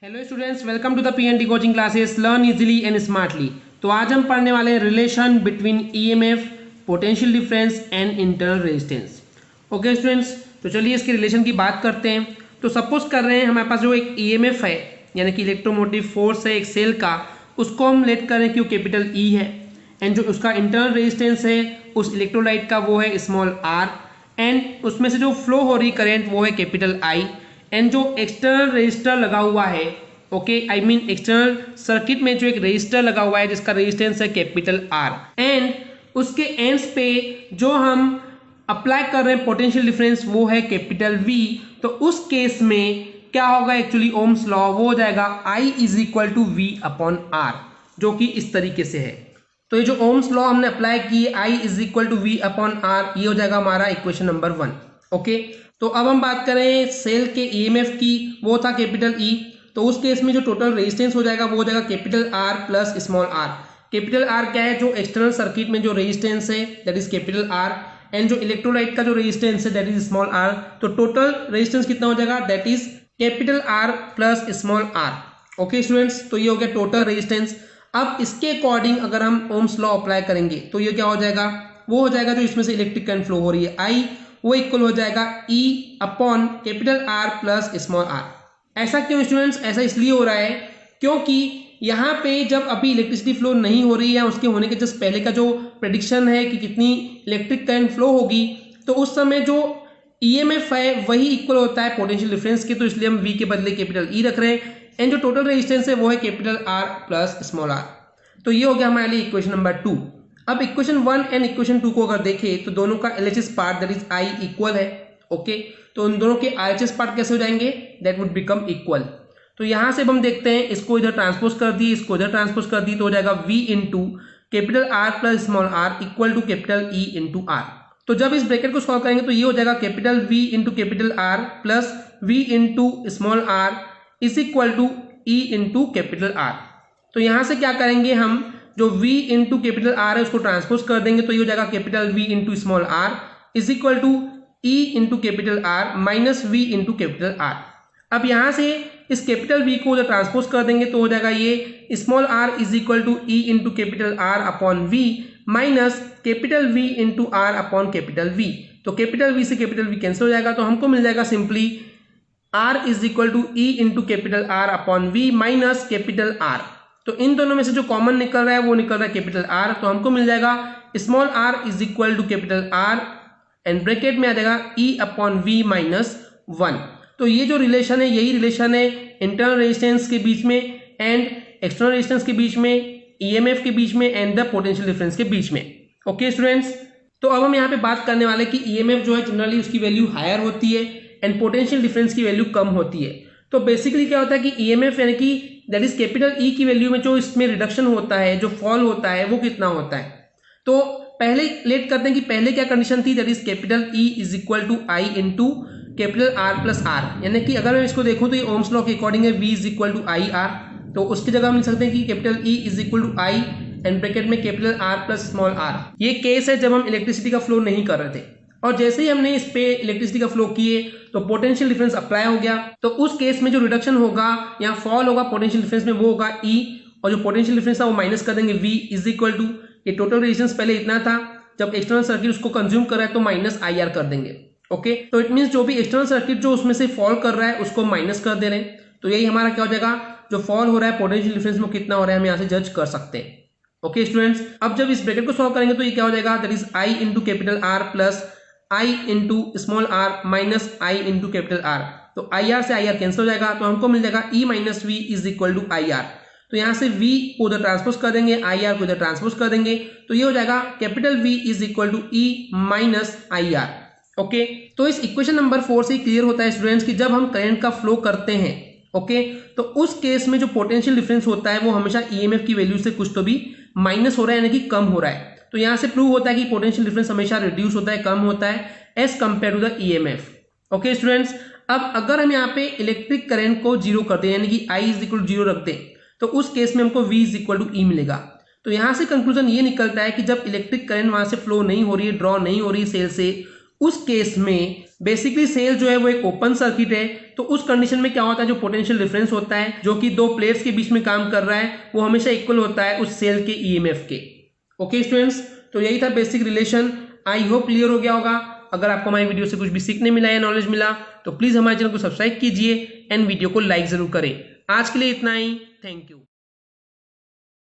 Hello students, welcome to the PNT coaching classes learn easily and smartly. तो आज हम पढ़ने वाले हैं relation between EMF, potential difference and internal resistance. Okay students, तो चलिए इसके रिलेशन की बात करते हैं। तो सपोज कर रहे हैं हमारे पास जो एक ईएमएफ है यानी कि इलेक्ट्रोमोटिव फोर्स है एक सेल का, उसको हम लेट कर रहे हैं कि वो कैपिटल ई है, एंड जो उसका इंटरनल रेजिस्टेंस है उस इलेक्ट्रोलाइट का वो है स्मॉल आर, एंड उसमें से जो फ्लो हो रही करंट वो है कैपिटल आई, एंड जो एक्सटर्नल रेजिस्टर लगा हुआ है, okay I mean external circuit में जो एक रेजिस्टर लगा हुआ है जिसका रेजिस्टेंस है कैपिटल आर, एंड उसके एंड्स पे जो हम अप्लाई कर रहे हैं पोटेंशियल डिफरेंस वो है कैपिटल वी। तो उस केस में क्या होगा, एक्चुअली ओम्स लॉ वो हो जाएगा I is equal to V upon R, जो कि इस तरीके से है। तो ये जो ओम्स लॉ हमने अप्लाई की I is equal to V upon R, ये हो जाएगा हमारा इक्वेशन नंबर 1। ओके, तो अब हम बात करें सेल के ईएमएफ की, वो था कैपिटल ई। तो उस केस में जो टोटल रेजिस्टेंस हो जाएगा वो हो जाएगा capital R plus small R. Capital R क्या है, जो एक्सटर्नल सर्किट में जो रेजिस्टेंस है that is capital R, and जो इलेक्ट्रोलाइट का जो रेजिस्टेंस है दैट इज स्मॉल आर। तो टोटल रेजिस्टेंस कितना हो जाएगा, that is capital R plus small R. Okay students, तो ये हो गया टोटल रेजिस्टेंस। अब इसके अकॉर्डिंग अगर हम ओम्स लॉ अप्लाई करेंगे तो ये क्या हो जाएगा, वो हो जाएगा जो इसमें से इलेक्ट्रिक करंट फ्लो हो रही है आई, वो इक्वल हो जाएगा E upon capital R plus small R. ऐसा क्यों स्टूडेंट्स, ऐसा इसलिए हो रहा है क्योंकि यहाँ पे जब अभी इलेक्ट्रिसिटी फ्लो नहीं हो रही है, उसके होने के जस्ट पहले का जो प्रेडिक्शन है कि कितनी इलेक्ट्रिक करंट फ्लो होगी, तो उस समय जो ईएमएफ है वही इक्वल होता है पोटेंशियल डिफरेंस के, तो इसलिए हम वी के बदले कैपिटल ई रख रहे हैं, एंड जो टोटल रेजिस्टेंस है वो है capital R plus small R. तो ये हो गया हमारे लिए इक्वेशन नंबर 2। अब इक्वेशन 1 एंड इक्वेशन 2 को अगर देखें तो दोनों का LHS part that is I equal है। ओके, तो उन दोनों के आरएचएस पार्ट कैसे हो जाएंगे, दैट वुड बिकम इक्वल। तो यहां से हम देखते हैं, इसको इधर ट्रांसपोज कर दिए, इसको इधर ट्रांसपोज कर दी, तो हो जाएगा v into capital R plus small R equal to capital E into R. तो जब इस ब्रैकेट को सॉल्व करेंगे तो ये हो जाएगा capital v into capital R plus v into small R is equal to E into capital R. तो यहां से क्या करेंगे, हम जो v इंटू कैपिटल आर है उसको ट्रांसपोज कर देंगे, तो ये हो जाएगा capital v into small R is equal to e into capital R minus v into capital R. अब यहां से इस कैपिटल v को जब ट्रांसपोज कर देंगे तो हो जाएगा ये small r is equal to e into capital R upon v minus capital v into R upon capital v। तो कैपिटल v से कैपिटल v कैंसिल हो जाएगा, तो हमको मिल जाएगा simply r is equal to e into capital r upon v minus capital r। तो इन दोनों में से जो कॉमन निकल रहा है वो निकल रहा है कैपिटल R, तो हमको मिल जाएगा small r is equal to capital R and bracket में आ जाएगा E अपॉन V माइनस 1। तो ये जो रिलेशन है यही रिलेशन है इंटरनल रेजिस्टेंस के बीच में एंड एक्सटर्नल रेजिस्टेंस के बीच में, EMF के बीच में एंड द पोटेंशियल डिफरेंस के बीच में। ओके स्टूडेंट्स, तो अब हम यहाँ पे बात करने वाले कि EMF जो है जनरली उसकी वैल्यू हायर होती है एंड पोटेंशियल डिफरेंस की वैल्यू कम होती है। तो बेसिकली क्या होता है कि EMF यानी कि दैट इज कैपिटल ई की वैल्यू में जो इसमें रिडक्शन होता है, जो फॉल होता है वो कितना होता है। तो पहले लेट करते हैं कि पहले क्या कंडीशन थी, that is capital E is equal to I into capital R plus R, यानी कि अगर मैं इसको देखूं तो ये ओम्स लॉ के अकॉर्डिंग है v is equal to I R, तो उसकी जगह हम लिख सकते हैं कि capital E is equal to I and bracket में capital R plus small R. ये केस है जब हम इलेक्ट्रिसिटी का फ्लो नहीं कर रहे थे, और जैसे ही हमने इस पे इलेक्ट्रिसिटी का फ्लो किए तो पोटेंशियल डिफरेंस अप्लाई हो गया। तो उस केस में जो रिडक्शन होगा या फॉल होगा पोटेंशियल डिफरेंस में वो होगा E, और जो पोटेंशियल डिफरेंस था वो माइनस कर देंगे V इज इक्वल टू, ये टोटल रेजिस्टेंस पहले इतना था, जब एक्सटर्नल सर्किट उसको कंज्यूम कर रहा है तो माइनस IR कर देंगे। ओके, तो इट मीन्स जो भी एक्सटर्नल सर्किट जो उसमें से फॉल कर रहा है उसको माइनस कर दे रहे हैं, तो यही हमारा क्या हो जाएगा, जो फॉल हो रहा है पोटेंशियल डिफरेंस में कितना हो रहा है हम यहाँ से जज कर सकते हैं। ओके स्टूडेंट्स, अब जब इस ब्रैकेट को सॉल्व करेंगे तो ये क्या हो जाएगा, that is I into capital R plus I into small r minus I into capital R। तो IR से IR कैंसिल हो जाएगा, तो हमको मिल जाएगा E minus V is equal to IR। तो यहाँ से V को उधर ट्रांसपोज कर देंगे, IR को इधर ट्रांसपोज कर देंगे, तो ये हो जाएगा capital V is equal to E minus IR। Okay, तो इस इक्वेशन नंबर 4 से क्लियर होता है स्टूडेंट्स कि जब हम करंट का फ्लो करते हैं, ओके, तो उस केस में जो पोटेंशियल डिफरेंस होता है वो हमेशा EMF की वैल्यू से कुछ तो भी माइनस हो रहा है, यानी कि कम हो रहा है। तो यहां से प्रूव होता है कि पोटेंशियल डिफरेंस हमेशा रिड्यूस होता है, कम होता है as compare to the EMF। Okay students, अब अगर हम यहाँ पे इलेक्ट्रिक करंट को जीरो करते हैं यानी कि I is equal to zero रखते हैं, तो उस केस में हमको V is equal to E मिलेगा। तो यहां से कंक्लूजन ये निकलता है कि जब इलेक्ट्रिक करंट वहां से फ्लो नहीं हो रही है, ड्रॉ नहीं हो रही है सेल से, उस केस में बेसिकली सेल जो है वो एक ओपन सर्किट है, तो उस कंडीशन में क्या होता है, जो पोटेंशियल डिफरेंस होता है जो कि दो प्लेट्स के बीच में काम कर रहा है वो हमेशा इक्वल होता है उस सेल के ईएमएफ के। ओके स्टूडेंट्स, तो यही था basic relation. I hope clear हो गया होगा। अगर आपको हमारी वीडियो से कुछ भी सीखने मिला या नॉलेज मिला तो प्लीज हमारे चैनल को सब्सक्राइब कीजिए एंड वीडियो को लाइक जरूर करें। आज के लिए इतना ही, थैंक यू।